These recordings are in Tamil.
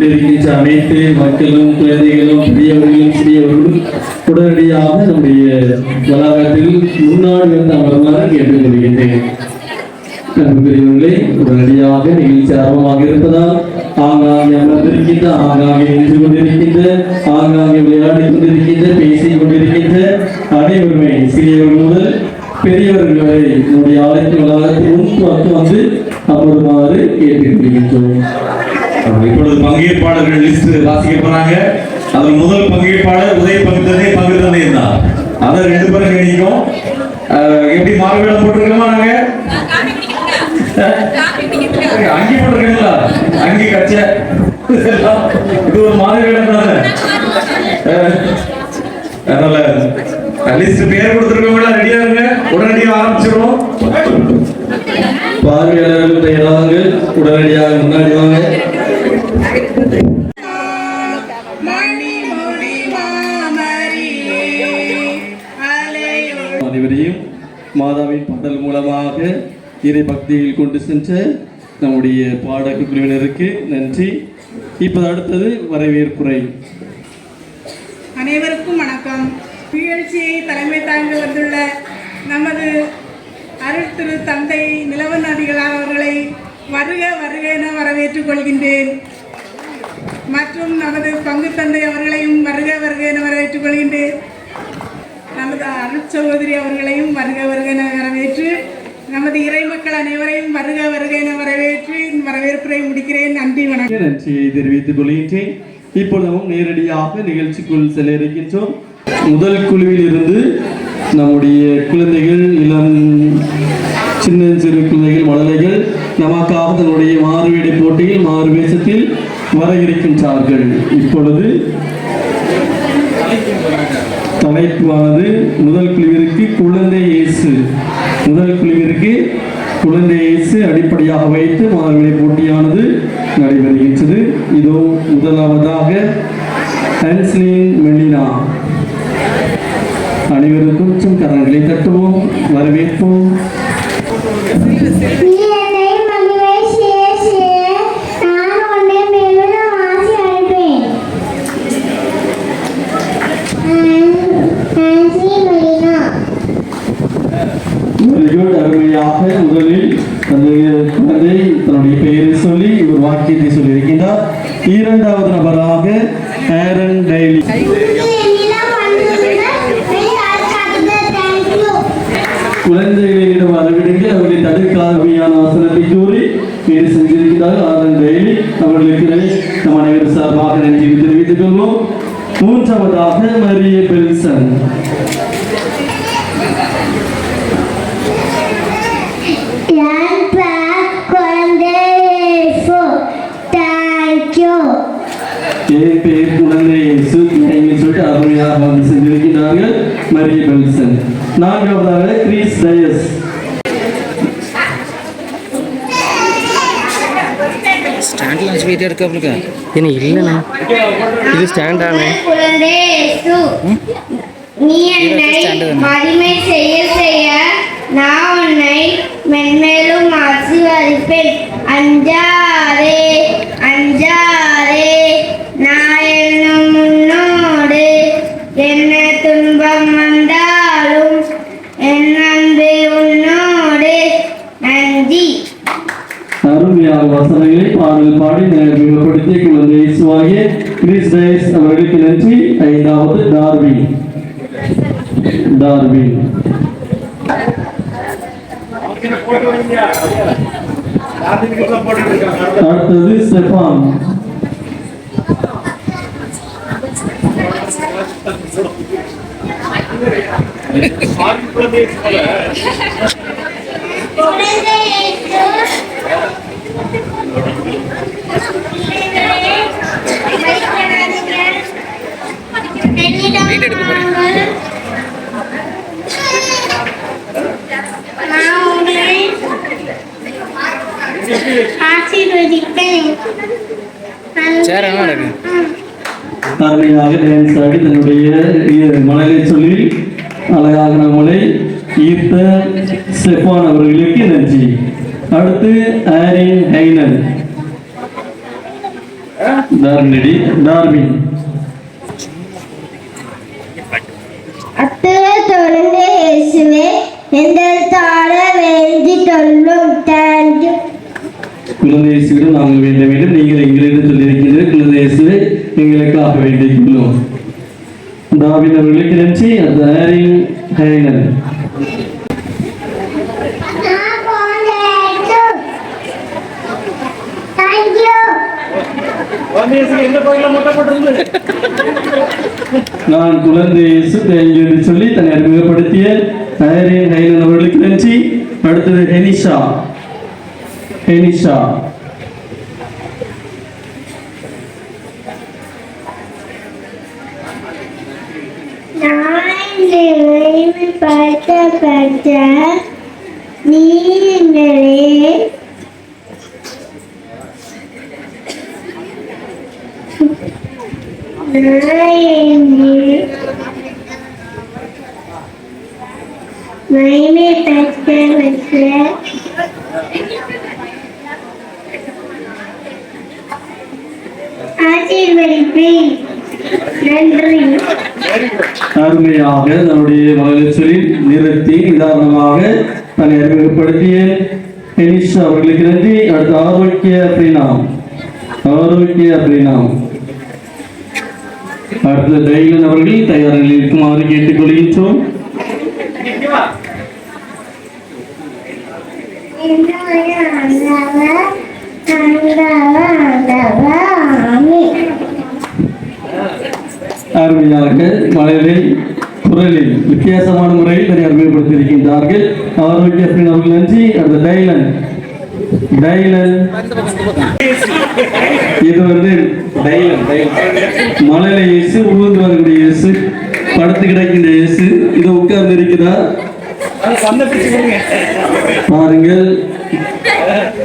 கொண்டிருக்கின்ற அனைத்து மக்களும் குழந்தைகளும் பெரியவர்களும் சிறியவர்களும் உடனடியாக நம்முடைய வளாகத்தில் முன்னாடி வந்து அமர்வாக கேட்டுக்கொள்கின்றேன். பெரியவர்களே, உடனடியாக நிகழ்ச்சி ஆர்வமாக இருப்பதால் ஆங்காங்கே அமர்ந்திருக்கின்ற, ஆங்காங்கே நின்று கொண்டிருக்கின்ற, ஆங்காங்கே விளையாடி கொண்டிருக்கின்ற, பேசிக் கொண்டிருக்கின்ற அனைவருமே சிறியவர்கள் முதல் பெரியவர்களை நம்முடைய ஆலயத்தின் வளாகத்தில் முன்பு வந்து அமருமாறு கேட்டுக்கொள்கின்றோம். இப்பொழுது பங்கேற்பாளர்கள் லிஸ்ட் வாசிக்க போறாங்க. அதில் முதல் பங்கேற்பாளர் உதய பங்கு தந்தை தான். அதை 2 பேரும் கணிக்கும். எப்படி மாறுவேடம் போட்டிருக்கோமா? நாங்க அங்கி போட்டிருக்கீங்களா? அங்கி கச்ச இது ஒரு மாறுவேடம் தானே. அதனால லிஸ்ட் பேர் கொடுத்துருக்கோங்களா? ரெடியா இருங்க, உடனடியாக ஆரம்பிச்சிடுவோம். பார்வையாளர்கள் தயாராக உடனடியாக முன்னாடி வாங்க. அனைவரையும் மாதாவின் பாடல் மூலமாக இறை பக்தியில் கொண்டு சென்ற நம்முடைய பாடக குழுவினருக்கு நன்றி. இப்போது அடுத்தது வரவேற்புரை. அனைவருக்கும் வணக்கம். நிகழ்ச்சியை தலைமை தாங்கி வந்துள்ள நமது அருள் திரு தந்தை நிலவன் அடிகளார் அவர்களை வருக வருக என வரவேற்றுக் கொள்கின்றேன். மற்றும் நமது பங்கு தந்தை அவர்களையும் வருக வருக என வரவேற்றுக் கொள்கின்றேன். நமது அருள் சகோதரி அவர்களையும் வருக வருக என வரவேற்று நமது இறை மக்கள் அனைவரையும் வருக வருக என வரவேற்று வரவேற்புரை முடிக்கிறேன். நன்றி, வணக்கம். நன்றியை தெரிவித்துக் கொள்கின்றேன். இப்பொழுது நாம் நேரடியாக நிகழ்ச்சிக்குள் செல்ல இருக்கின்றோம். முதல் குழுவில் இருந்து நம்முடைய குழந்தைகள், இளம் சின்ன சிறு குழந்தைகள், மழலைகள் நமக்காக தன்னுடைய மாறுவேடை போட்டியில் மாறுவேஷத்தில் வர இருக்கின்றார்கள். இப்பொழுது தலைப்பானது முதல் குழுவிற்கு குழந்தை இயேசு, முதல் குழுவிற்கு குழந்தை இயேசு அடிப்படையாக வைத்து மாறுவேடை போட்டியானது நடைபெறுகின்றது. இதோ முதலாவதாக ஹான்ஸ்லின் மெலினா. அனைவருக்கும் கொஞ்சம் கரங்களை தட்டுவோம், வரவேற்போம். அருமையாக முதலில் குழந்தை தன்னுடைய பெயரை சொல்லி ஒரு வாக்கியத்தை சொல்லியிருக்கின்றார். இரண்டாவது நபராக ஆரன் டைலி. குழந்தைகளிடம் அளவிடுங்க, அவர்களை தடுக்காமையான வசனத்தை கூறி பேர் செஞ்சிருக்கிறார் ஆரன் டைலி. அவர்களுக்கு நம் அனைவரும் சார்பாக நன்றி தெரிவித்துக் கொள்வோம். மூன்றாவதாக மரிய பெல்சன். என் பேர் குழந்தை இயேசு சொல்லிட்டு அருமையாக வந்து சென்றிருக்கிறார்கள் மரிய பெல்சன். நான்காவதாக Chris Dias. Stand launch video எடுக்க என்ன இல்லைண்ணா, இது ஸ்டாண்டானே. குழந்தை இயேசு, நீ என்னை மகிமை செய்ய செய்ய நான் உன்னை மென்மேலும் ஆசீர்வதிப்பேன். அஞ்சாதே அஞ்சாதே, நான் என்னும் உன்னோடு. என்ன துன்பம் வந்தாலும் என் அன்பு உன்னோடு. நன்றி. அருமையாக வசனங்களை பாடல் பாடி நினைவுபடுத்திய குழந்தை இயேசுவாகிய கிறிஸ் டயஸ் அவர்களுக்கு நன்றி. ஐந்தாவது டார்வின். அடுத்தது ஸ்டெஃபான். அருமையாக டான்ஸ் ஆடி தன்னுடைய மனதை சொல்லி அழகாக நம்மளை ஈர்த்த ஸ்டெஃபான் அவர்களுக்கு நன்றி. அடுத்து ஆரின் ஹைனன். டார்மினடி டார்வின். அத்துவே தொடர்ந்து இயேசுவே எங்கள் தாழ வேண்டி கொள்ளும். தேங்க்யூ. குழந்தை இயேசுவிடம் நாங்கள் வேண்ட வேண்டும். நீங்கள் எங்களிடம் சொல்லியிருக்கிறீர்கள். குழந்தை இயேசுவை எங்களுக்காக வேண்டிக் கொள்ளும். டார்வின் அவர்களுக்கு நன்றி. அந்த ஹேரிங் ஹைனல். நான் குழந்தை இயேசு தேங்க்யூ என்று சொல்லி தன்னை அறிமுகப்படுத்திய ஹேரிங் ஹைனல் அவர்களுக்கு நன்றி. அடுத்தது ஹெனிஷா. ஹெனிஷா நீங்களே மகிமை பெற்ற ஆசீர்வதிப்பேன். நன்றி. அருமையாக நம்முடைய மகளிர் நிறுத்தி நிதானமாக தன்னை அறிமுகப்படுத்திய ஹெனிஷா அவர்களுக்கு நன்றி. அடுத்து ஆரோக்கிய பிரினாம். ஆரோக்கிய பிரினாம். அடுத்து டைலன் அவர்கள் தயாரில் இருக்குமாறு கேட்டுக்கொள்கின்றோம். அருமையாக மலையை குரலில் வித்தியாசமான முறையில் தன்னை அறிமுகப்படுத்தியிருக்கின்றார்கள். ஆரோக்கிய அவர்கள் நன்றி. அந்த டைலன் டைலன் இது டைலன் மலையில இயேசு உழுந்து வரக்கூடிய இயேசு படுத்து கிடக்கின்ற இயேசு இது உட்கார்ந்து இருக்கிறார். பாருங்கள்,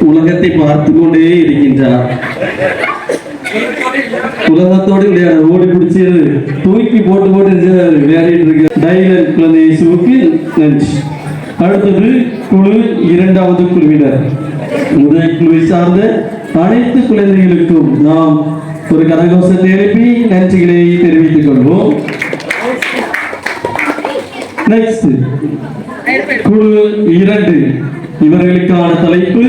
உலகத்தை பார்த்து கொண்டே இருக்கின்றார். உலகத்தோடு விளையாட ஓடி பிடிச்சி தூக்கி போட்டு விளையாடிட்டு இருக்க டைலன் குழந்தை இயேசுவுக்கு நன்றி. அடுத்தது குழு இரண்டாவது குழுவினர். முதல் குழுவை சார்ந்த அனைத்து குழந்தைகளுக்கும் நாம் ஒரு கரகோஷத்தை எழுப்பி நன்றிகளை தெரிவித்துக் கொள்வோம். நெக்ஸ்ட் குழு 2. இவர்களுக்கான தலைப்பு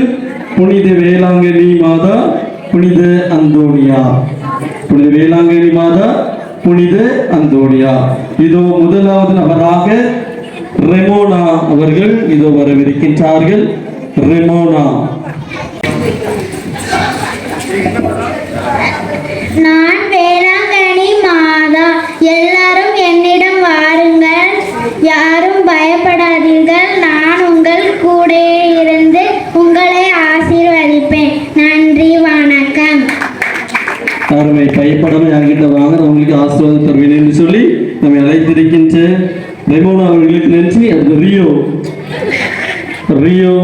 புனித வேளாங்கண்ணி மாதா புனித அந்தோனியா. புனித வேளாங்கண்ணி மாதா புனித அந்தோனியா. இதோ முதலாவது நபராக ரெமோனா அவர்கள் இதோ வரவிருக்கின்றார்கள். ரெமோனா. நான் வேளாங்கண்ணி மாதா. எல்லாரும் என்னிடம் வாருங்கள், யாரும் பயப்படாதீர்கள். நான் உங்கள் கூட இருந்து உங்களை ஆசீர்வதிப்பேன். நன்றி, வணக்கம். அருமை. பயப்படாமல் என்கிட்ட வாங்க, நான் உங்களுக்கு ஆசீர்வாதம் தருவேன் என்று சொல்லி நம்மை அழைத்திருக்கின்ற ரெமோனா அவர்களுக்கு நன்றி. அது Rio. Rio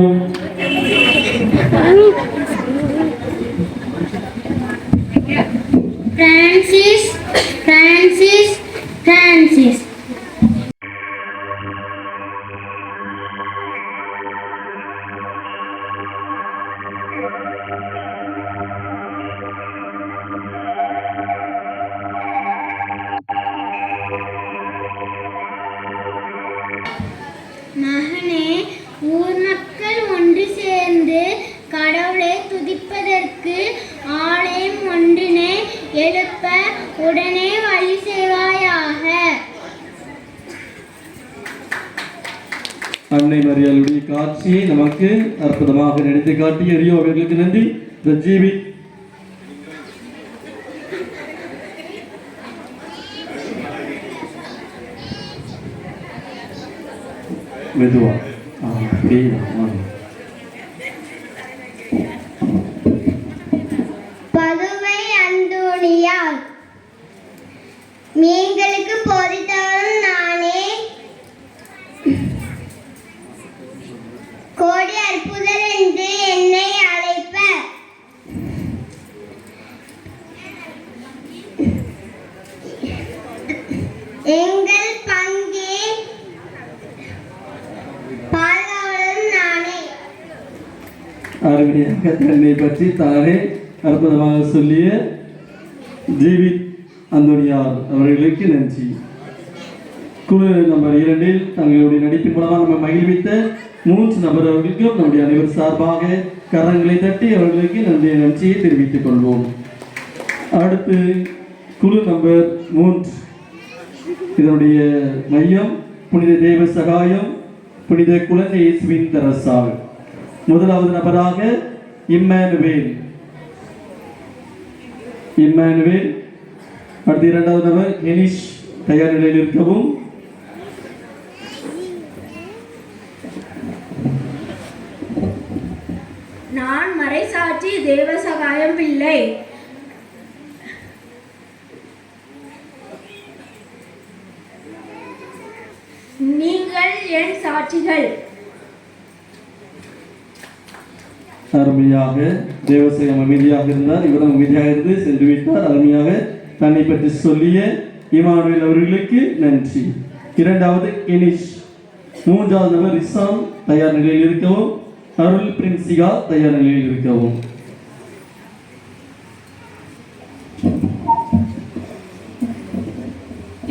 Francis. Francis. Francis. மகனே, ஊர் மக்கள் ஒன்று சேர்ந்து கடவுளை துதிப்பதற்கு ஆலயம் ஒன்றினை எழுப்ப உடனே வழி செய்வாயாக. அன்னை மரியாளுடைய காட்சியை நமக்கு அற்புதமாக நடித்து காட்டிய ரியோ அவர்களுக்கு நன்றி. ஜீவி மெதுவா பதுவை அந்தோனியா. மீன்களுக்கு போதித்தவரும் நானே, கோடி அற்புதர் என்று என்னை அழைப்ப. எங்கள் பங்கே பாதுகாவலரும் நானே. அருமையாக தன்னை பற்றி தானே அற்புதமாக சொல்லிய ஜீவித் அந்தோனியார் அவர்களுக்கு நன்றி. குழு நம்பர் 2 தங்களுடைய நடிப்பின் மூலமாக நம்ம மகிழ்வித்த 3 நபர்களுக்கும் நம்முடைய அனைவர் சார்பாக கரங்களை தட்டி அவர்களுக்கு நம்முடைய நன்றியை தெரிவித்துக் கொள்வோம். அடுத்து குழு நம்பர் 3 இதனுடைய மையம் புனித தேவ சகாயம் புனித குழந்தை இயேசுவின் தரசால். முதலாவது நபராக இம்மானுவேல். அடுத்து இரண்டாவது நபர் எனிஷ் தயார் நிலையில் இருக்கவும். நான் மறைசாட்சி தேவசகாயம் பிள்ளை. நீங்கள் என் சாட்சிகள். அருமையாக தேவசகாயம் அமைதியாக இருந்தார். இவரும் அமைதியாக இருந்து சென்று விட்டார். அருமையாக தன்னை பற்றி சொல்லிய இமானுவேல் அவர்களுக்கு நன்றி. இரண்டாவது எனிஷ். மூன்றாவது நபர் ரிசாம் தயார் நிலையில் இருக்கவும். அருள் பிரின்சிகா தயார் நிலையில் இருக்கவும்.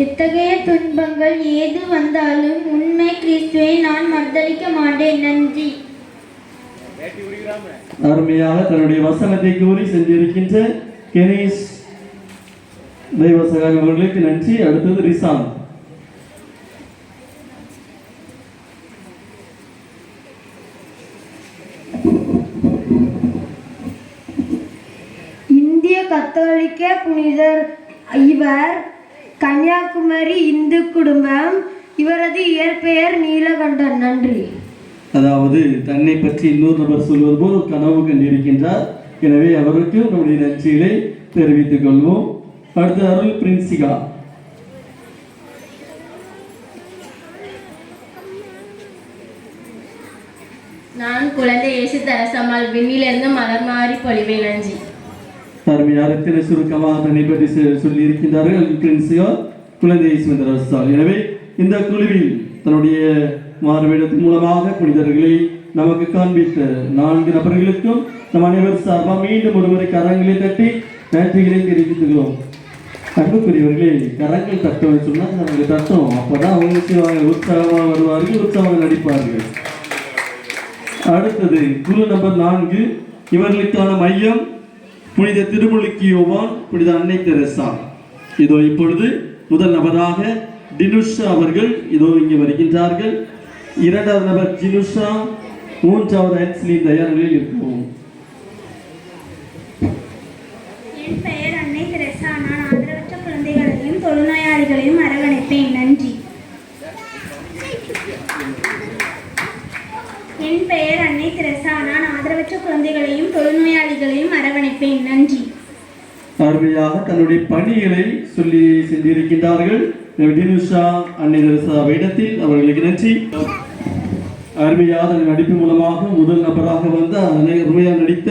எத்தகைய துன்பங்கள் ஏது வந்தாலும் உண்மை கிறிஸ்துவை நான் மறுதலிக்க மாட்டேன். நன்றி. அருமையாக தன்னுடைய வசனத்தை கூறி சென்றிருக்கின்ற கெனீஷ் தெய்வசகாயம் அவர்களுக்கு நன்றி. அடுத்தது ரிசாம். இந்திய கத்தோலிக்க புனிதர் இவர். கன்னியாகுமரி இந்து குடும்பம். இவரது இயற்பெயர் நீலகண்டன். நன்றி. அதாவது தன்னை பற்றி இன்னொரு நபர் சொல்வது போல் ஒரு கனவு கண்டிருக்கின்றார். எனவே அவருக்கு நம்முடைய நன்றிகளை தெரிவித்துக் கொள்வோம். அடுத்து அருள் பிரின்சிகா. நான் குழந்தை இயேசு தரசம்மாள் விண்ணிலிருந்து மலர் மாறி பொழிவேன். நன்றி. அருமையாக எத்தனை சுருக்கமாக தன்னை பற்றி சொல்லி இருக்கின்றார்கள் அருள் பிரின்சிகா குழந்தை இயேசு தரசால். எனவே இந்த குழுவில் தன்னுடைய மாறுவேடத்தின் மூலமாக புனிதர்களை நமக்கு காண்பித்த 4 நபர்களுக்கும் நம் அனைவர் சார்பாக மீண்டும் ஒருமுறை கரங்களை தட்டி நன்றிகளை தெரிவித்துக்கிறோம். அன்புக்குரியவர்களே, கரங்கள் தட்டோம்னு சொன்னால் நாங்கள் தட்டோம். அப்போதான் அவங்க செய்வாங்க, உற்சாகமாக வருவார்கள், உற்சாகமாக நடிப்பார்கள். அடுத்தது குழு நம்பர் 4. இவர்களுக்கான மையம் புனித திருமுழுக்கு யோவான் புனித அன்னை தெரசா. இதோ இப்பொழுது முதல் நபராக டினுஷா அவர்கள் இதோ இங்கே வருகின்றார்கள். இரண்டாவது நபர் ஜினுஷா. மூன்றாவது ஆன்ஸ்லி தயார் நிலையில் இருக்கிறோம். என் பெயர் அன்னை தெரசா. நான் ஆதரவற்ற குழந்தைகளையும் தொழுநோயாளிகளையும் அரவணைப்பேன். நன்றி. என் பெயர் அன்னை தெரசா. நான் ஆதரவற்ற குழந்தைகளையும் தொழுநோயாளிகளையும் அரவணைப்பேன். நன்றி. அருமையாக தன்னுடைய பணிகளை சொல்லி சென்றிருக்கின்றார்கள். டினுஷா அன்னை தெரசா இடத்தில் அவர்களுக்கு நன்றி. அருமையாக நடிப்பு மூலமாக முதல் நபராக வந்து அருமையாக நடித்த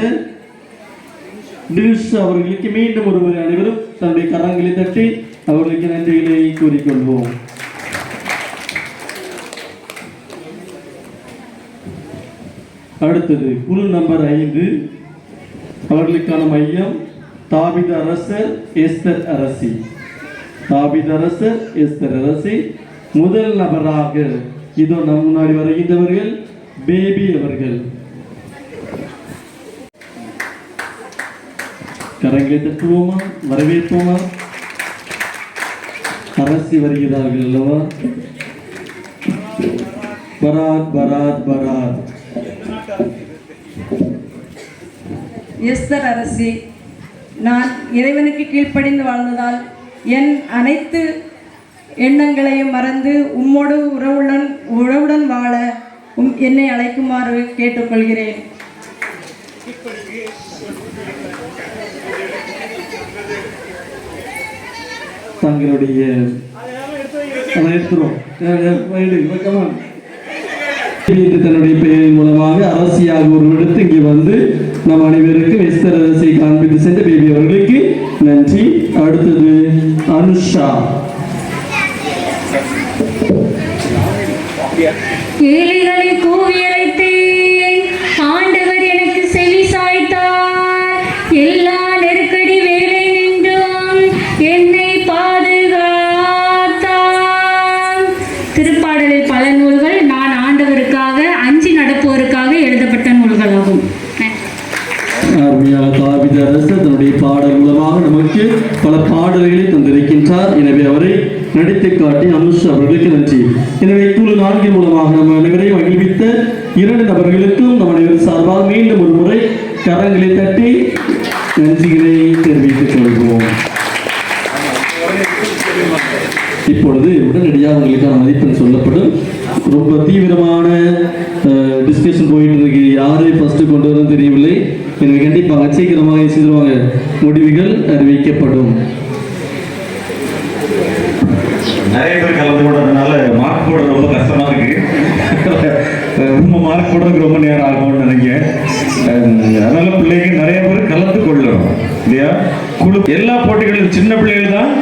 டினுஷா அவர்களுக்கு மீண்டும் ஒருமுறை அனைவரும் தன்னுடைய கரங்களை தட்டி அவர்களுக்கு நன்றிகளை கூறிக்கொள்வோம். அடுத்தது குழு நம்பர் 5. அவர்களுக்கான மையம் தாவீது அரசர் எஸ்தர் அரசி. தாவீது அரசர் எஸ்தர் அரசி. முதல் நபராக இதோ நம் முன்னாடி வருகின்றவர்கள் பேபி அவர்கள். கரங்களை தட்டுவோமா, வரவேற்போமா? அரசி வருகிறார்கள் அல்லவா? பராத் பராத் பராத். எஸ்தர் அரசி. நான் இறைவனுக்கு கீழ்ப்படிந்து வாழ்ந்ததால் என் அனைத்து எண்ணங்களையும் மறந்து உம்மோடு உறவுடன் வாழ என்னை அழைக்குமாறு கேட்டுக்கொள்கிறேன். தங்களுடைய தன்னுடைய பெயரின் மூலமாக அரசியாக ஒரு எடுத்து இங்கே வந்து நம் அனைவருக்கும் எஸ்தர் அரசியை காண்பித்து சென்ற பேபி அவர்களுக்கு நன்றி. அடுத்தது அனுஷா. ஏழைகளை கூவி அழைத்தேன், ஆண்டவர் எனக்கு செவி சாய்த்தார். எல்லா நெருக்கடி வேலை நின்றும் நமக்கு பல பாடல்களை தந்திருக்கின்றார். எனவே அவரை நடித்து காட்டி அனுஷ் அவர்களுக்கு நன்றி. எனவே குழு 4 மூலமாக நம்ம அனைவரை மகிழ்வித்த 2 நபர்களுக்கும் நம் அனைவர் சார்பாக மீண்டும் ஒரு முறை கரங்களை தட்டி நன்றிகளை தெரிவித்துக் கொள்வோம். இப்பொழுது உடனடியாக உங்களுக்கான மதிப்பெண் சொல்லப்படும். ரொம்ப தீவிரமான டிஸ்கஷன் போயிட்டு இருக்கு. யாரை ஃபர்ஸ்ட் கொண்டு வரணும் தெரியவில்லை. எனவே கண்டிப்பாக சீக்கிரமாக செய்திருவாங்க. முடிவுகள் அறிவிக்கப்படும். நிறைய பேர் கலந்து கொண்டதுனால மார்க் போட ரொம்ப கஷ்டமா இருக்கு. ரொம்ப மார்க் போடுறதுக்கு ரொம்ப நேரம் ஆகும்னு நினைக்கிறேன். அதனால பிள்ளைங்க நிறைய பேர் கலந்து கொள்ளணும் இல்லையா? குழு எல்லா போட்டிகளும் சின்ன பிள்ளைகள் தான்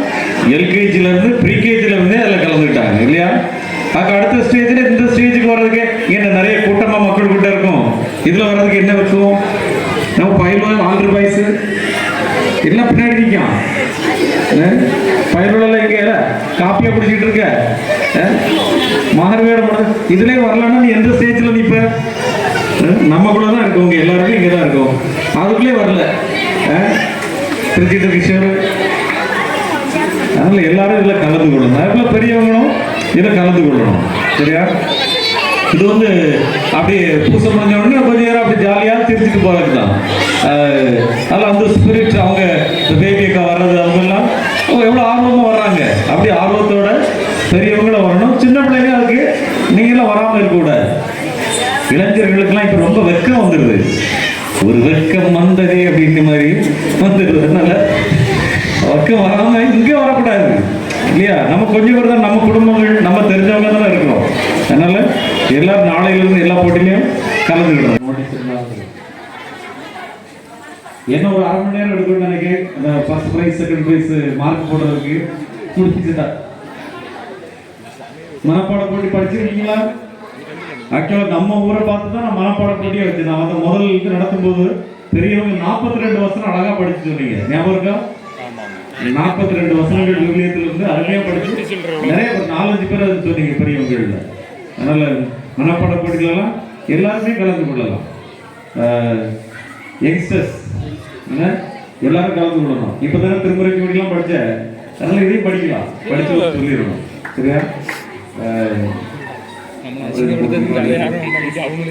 எல்கேஜில இருந்து ப்ரீகேஜில இருந்தே அதில் கலந்துக்கிட்டாங்க இல்லையா? அடுத்த ஸ்டேஜில் இந்த ஸ்டேஜுக்கு வர்றதுக்கு என்ன நிறைய கூட்டமா மக்கள் கூட்ட இருக்கும். இதுல வர்றதுக்கு என்ன இருக்கும்? நம்ம பயில்வான் ஆல்ரெடி வயசு எல்லாம் பின்னாடி நிற்கும். பயிரோட இங்க காப்பியா பிடிச்சிட்டு இருக்க மாணவியோட இதுலயே வரலன்னா நீ எந்த ஸ்டேஜ்ல நிப்ப? நமக்குள்ளதான் இருக்கவங்க எல்லாருமே இங்கதான் இருக்கும். அதுக்குள்ளே வரல திருச்சிட்டு கிஷோர். அதனால எல்லாரும் இதுல கலந்து கொள்ளணும். அதுக்குள்ள பெரியவங்களும் இதுல கலந்து கொள்ளணும். சரியா? இது வந்து அப்படியே பூசம் பண்ண உடனே கொஞ்ச நேரம் அப்படி ஜாலியா திருச்சிட்டு போறது தான். அதில் அந்த ஸ்பிரிட் அவங்க பேபிக்கா வர்றது அவங்க எல்லாம் எவ்வளோ ஆர்வமாக வர்றாங்க. அப்படி ஆர்வத்தோட பெரியவங்களும் வரணும். சின்ன பிள்ளைங்க அதுக்கு நீங்களும் வராமல் இருக்கக்கூடாது. இளைஞர்களுக்கெல்லாம் இப்போ ரொம்ப வெக்கம் வந்துடுது. ஒரு வெக்கம் வந்ததே அப்படின்ற மாதிரி வந்துடுது. அதனால வெக்கம் வராமல் இங்கே வரக்கூடாது இல்லையா? நம்ம கொஞ்சம் பேர் தான் நம்ம குடும்பங்கள் நம்ம தெரிஞ்சவங்க தானே இருக்கிறோம். அதனால எல்லாரும் நாளையிலிருந்து எல்லா போட்டிலையும் கலந்துக்கிடணும். என்ன ஒரு அரை மணி நேரம் எடுக்கணும்னு நினைக்கிறேன். First prize second prize mark போடுறதுக்கு முடிச்சுட்டா. மனப்பாட போட்டி படிச்சிருக்கீங்களா? ஆக்சுவலாக நம்ம ஊரை பார்த்து தான் நான் மனப்பாட போட்டியே வச்சு நான் வந்து முதல் இது நடத்தும் போது பெரியவங்க 42 வசனம் அழகா படிச்சு சொன்னீங்க. ஞாபகம் இருக்கா? 42 வசனங்கள் விவிலியத்திலிருந்து அருமையா படிச்சு நிறைய 4-5 பேர் அது சொன்னீங்க பெரியவங்கள்ல. அதனால மனப்பாட போட்டிகளெல்லாம் எல்லாருமே கலந்து கொள்ளலாம். யங்ஸ்டர்ஸ் எல்லாரும் கலந்து கொள்ளணும். இப்பதானே திருமுறை ஜோடிலாம் படிச்ச, அதனால இதையும் படிக்கலாம். படிச்சு சொல்லிடணும். சரியா?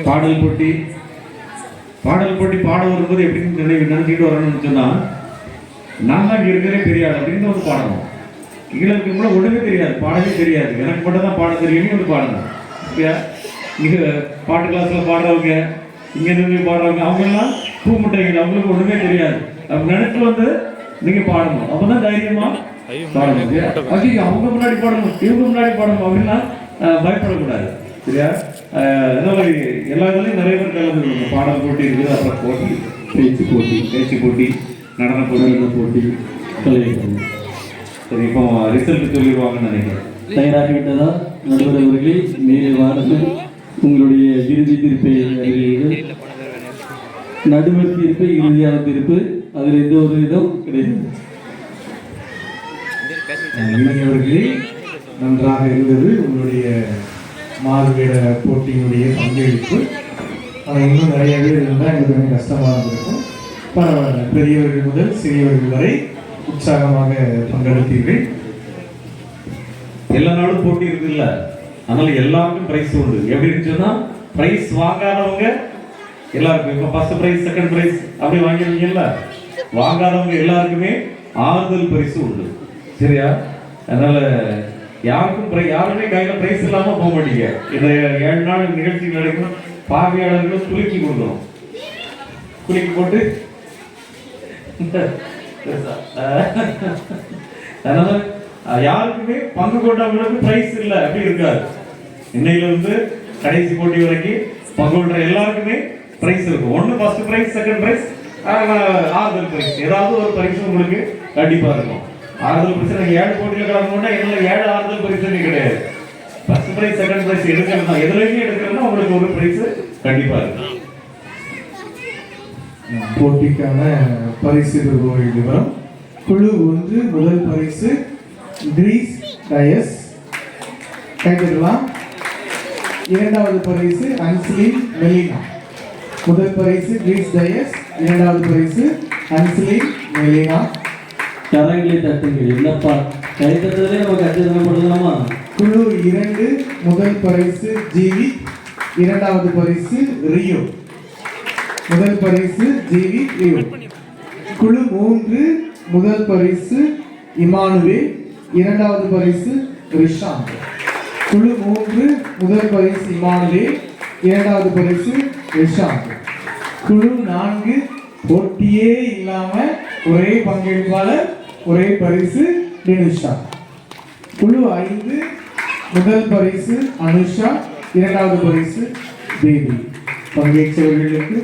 பாடல் போட்டி பாட வரும்போது எப்படின்னு நினைச்சிட்டு வரணும்னு சொன்னா, நான் தான் இருக்கிறே பெரிய ஆள் அப்படின்னு வந்து பாடணும். கீழே கூட ஒண்ணுமே தெரியாது, பாடவே தெரியாது, எனக்கு மட்டும் தான் பாட தெரியும் வந்து பாடணும். சரியா? இங்க பாட்டு கிளாஸ்ல பாடுறவங்க, இங்க இருந்து பாடுறவங்க அவங்க எல்லாம் பூ முட்டைங்க, அவங்களுக்கு ஒண்ணுமே தெரியாது. அப்படி நினைச்சு வந்து நீங்க பாடணும். அப்பதான் தைரியமா பாடணும். அவங்க முன்னாடி பாடணும், இவங்க முன்னாடி பாடணும் அப்படின்னா பயப்படக்கூடாது. சரியா? அதனால எல்லா இதுலையும் நிறைய பேர் கலந்து கொள்ளணும். பாடல் போட்டி இருக்குது, அப்புறம் போட்டி, பேச்சு போட்டி, நடன போட்டி, கலை. சரி, இப்போ ரிசல்ட் சொல்லிடுவாங்கன்னு நினைக்கிறேன். தயாராகிவிட்டதா நடுவர் அவர்களே? மேலே வாருங்கள். உங்களுடைய இறுதி தீர்ப்பை அறிவீர்கள். நடுவர் தீர்ப்பு இறுதியான தீர்ப்பு, அதில் எந்த ஒரு இதுவும் கிடையாது. இளைஞர்களே, நன்றாக இருந்தது உங்களுடைய மாறுவேட போட்டியினுடைய பங்களிப்பு. ஆனால் இன்னும் நிறைய பேர் இருந்தால் எங்களுக்கு கொஞ்சம் கஷ்டமாக இருந்திருக்கும். பரவாயில்ல, பெரியவர்கள் முதல் சிறியவர்கள் வரை உற்சாகமாக பங்கெடுத்தீர்கள். எல்லா நாளும் போட்டி இருக்குல்ல, அதனால எல்லாருக்கும் பிரைஸ் உண்டு. எப்படின்னு சொன்னா, பிரைஸ் வாங்காதவங்க எல்லாருக்கும், இப்போ ஃபர்ஸ்ட் பிரைஸ் செகண்ட் பிரைஸ் அப்படி வாங்கிருக்கீங்கல்ல, வாங்காதவங்க எல்லாருக்குமே ஆறுதல் பரிசு உண்டு. சரியா? அதனால யாருமே கையில பிரைஸ் இல்லாம போக மாட்டீங்க. இந்த 7 நாள் நிகழ்ச்சி நடக்கும். பார்வையாளர்களும் குலுக்கி கொடுக்கணும். குலுக்கி போட்டு அதனால யாருக்குமே பங்கு கொண்டவங்களுக்கு பிரைஸ் இல்லை அப்படி இருக்காது. இன்னையில இருந்து கடைசி போட்டி வரைக்கும் பங்கு கொண்ட எல்லாருக்குமே பிரைஸ் இருக்கும். ஒன்று ஃபர்ஸ்ட் பிரைஸ் செகண்ட் பிரைஸ் ஆறுதல் பிரைஸ், ஏதாவது ஒரு பரிசு உங்களுக்கு கண்டிப்பா இருக்கும். ஆறுதல் பரிசு 7 போட்டியில் கலந்துனா எங்களை 7 ஆறுதல் பரிசு கிடையாது. ஃபர்ஸ்ட் பிரைஸ் செகண்ட் பிரைஸ் எடுக்கிறதா, எதுலையுமே எடுக்கிறதா உங்களுக்கு ஒரு பிரைஸ் கண்டிப்பா இருக்கும். போட்டிக்கான பரிசு விவரம்: குழு 1 முதல் பரிசு கிரீஸ் டயஸ், கைதட்டலாம். இரண்டாவது பரிசு அன்ஸ்லின் மெலினா. முதல் பரிசு கிரீஸ் டயஸ், இரண்டாவது பரிசு அன்ஸ்லின் மெலினா. கரங்களை தட்டுங்கள். என்னப்பா கை தட்டுறதே நம்ம கச்சிதம் பண்ணலாமா? குழு 2 முதல் பரிசு ஜிவி, இரண்டாவது பரிசு ரியோ. முதல் பரிசு ஜிவி ரியோ. குழு 3 முதல் பரிசு இமானுவேல், இரண்டாவது பரிசு ரிஷாந்த். குழு 3 முதல் பரிசு இமானுவேல், இரண்டாவது பரிசு ரிஷாந்த். குழு 4 போட்டியே இல்லாம ஒரே பங்கேற்பாளர் ஒரே பரிசு டினுஷா. குழு 5 முதல் பரிசு அனுஷா, இரண்டாவது பரிசு தேவி. பங்கேற்றவர்களுக்கு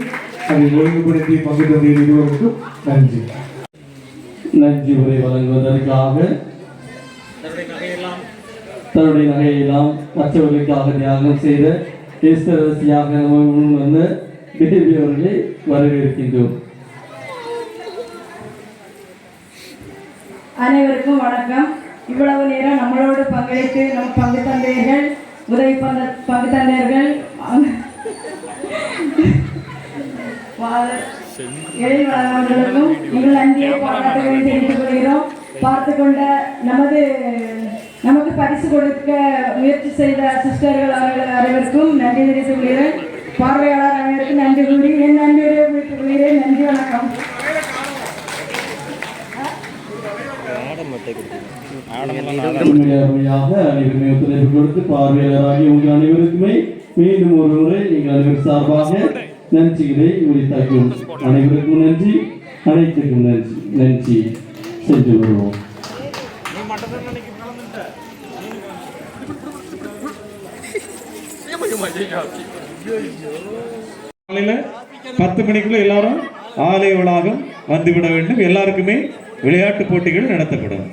அதை ஒழுங்குபடுத்தி பங்கு தந்தை இருவருக்கும் நன்றி. நன்றி உரை வழங்குவதற்காக தன்னுடைய நகையெல்லாம் மற்றவர்களுக்காக தியாகம் செய்த ஈஸ்வரசியாக முன் வந்த தேவி அவர்களை வரவேற்கின்றோம். அனைவருக்கும் வணக்கம். இவ்வளவு நேரம் நம்மளோடு பங்களித்து நம் பங்கு தந்தையர்கள், உதவி பங்கு தந்தையர்கள், எழில்வளவர்களுக்கும் எங்கள் நன்றியை பாராட்டுகளை தெரிவித்துக் கொள்கிறோம். பார்த்து கொண்ட நமக்கு பரிசு கொடுக்க முயற்சி செய்த சிஸ்டர்கள் அவர்கள் அனைவருக்கும் நன்றி தெரிவித்துக் கொள்கிறேன். பார்வையாளர் அனைவருக்கும் நன்றி கூறி என் நன்றியை முடித்துக் கொள்கிறேன். நன்றி, வணக்கம். அருமையாக அனைவருமே ஒத்துழைப்பு கொடுத்து பார்வையாளராகிய உங்கள் அனைவருக்குமே மீண்டும் ஒரு முறை எங்கள் அனைவர் சார்பாக நன்றிகளை உரித்தாக்கும். அனைவருக்கும் நன்றி, அனைத்துக்கும் நன்றி. நன்றி. சென்று வருவோம். காலையில 10 மணிக்குள்ள எல்லாரும் ஆலய வளாகம் வந்துவிட வேண்டும். எல்லாருக்குமே விளையாட்டு போட்டிகள் நடத்தப்படும்.